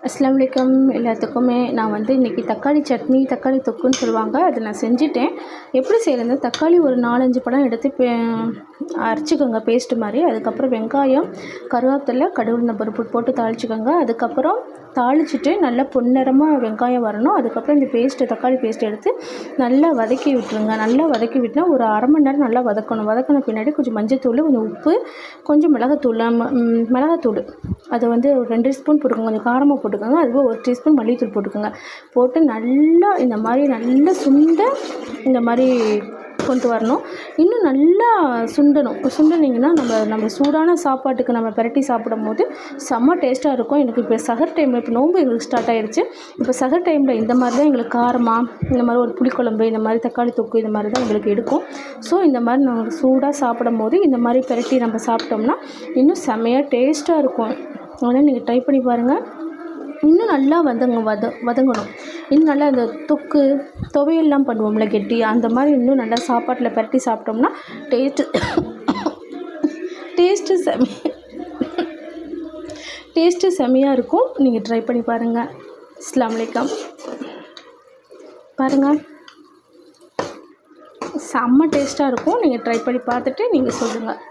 அஸ்ஸலாமு அலைக்கும் எல்லாத்துக்குமே. நான் இன்றைக்கி தக்காளி சட்னி, தக்காளி தொக்குன்னு சொல்லுவாங்க, அது நான் செஞ்சுட்டேன். எப்படி செய்கிறது? தக்காளி ஒரு 4-5 பழம் எடுத்து அரைச்சிக்கோங்க பேஸ்ட்டு மாதிரி. அதுக்கப்புறம் வெங்காயம், கருவேப்பிலை, கடுகு பருப்பு போட்டு தாளிச்சிக்கோங்க. அதுக்கப்புறம் தாளிச்சிட்டு நல்லா பொன்னிறமாக வெங்காயம் வரணும். அதுக்கப்புறம் இந்த தக்காளி பேஸ்ட்டு எடுத்து நல்லா வதக்கி விட்டுருங்க. நல்லா வதக்கி விட்டுனா ஒரு அரை மணி நேரம் நல்லா வதக்கணும். வதக்கின பின்னாடி கொஞ்சம் மஞ்சத்தூள், கொஞ்சம் உப்பு, கொஞ்சம் மிளகாத்தூள் அது ஒரு 2 ஸ்பூன் போட்டுக்கோங்க. கொஞ்சம் காரமாக போட்டுக்கோங்க. அதுவே 1 டீஸ்பூன் மல்லித்தூள் போட்டுக்கோங்க. போட்டு நல்லா இந்த மாதிரி நல்லா இந்த மாதிரி கொண்டு வரணும். இன்னும் நல்லா சுண்டினீங்கன்னா நம்ம சூடான சாப்பாட்டுக்கு நம்ம பிரட்டி சாப்பிடும் போது செம்ம டேஸ்ட்டாக இருக்கும். எனக்கு இப்போ சஹர் டைமில், இப்போ நோன்பு எங்களுக்கு ஸ்டார்ட் ஆகிடுச்சு. இப்போ சஹர் டைமில் இந்த மாதிரி தான் எங்களுக்கு காரமாக, இந்த மாதிரி ஒரு புளிக்குழம்பு, இந்த மாதிரி தக்காளி தொக்கு, இந்த மாதிரி தான் எங்களுக்கு எடுக்கும். ஸோ இந்த மாதிரி நம்ம சூடாக சாப்பிடும் போது இந்த மாதிரி பிரட்டி நம்ம சாப்பிட்டோம்னா இன்னும் செம்மையாக டேஸ்ட்டாக இருக்கும். அதனால் நீங்கள் ட்ரை பண்ணி பாருங்கள். இன்னும் நல்லா வதங்கணும். இன்னும் நல்லா இந்த தொக்கு, துவையெல்லாம் பண்ணுவோம்ல கெட்டி, அந்த மாதிரி இன்னும் நல்லா சாப்பாட்டில் பரட்டி சாப்பிட்டோம்னா டேஸ்ட்டு செம்மையாக இருக்கும். நீங்கள் ட்ரை பண்ணி பாருங்கள். அஸ்ஸலாமு அலைக்கும். பாருங்கள், செம்ம டேஸ்ட்டாக இருக்கும். நீங்கள் ட்ரை பண்ணி பார்த்துட்டு நீங்கள் சொல்லுங்கள்.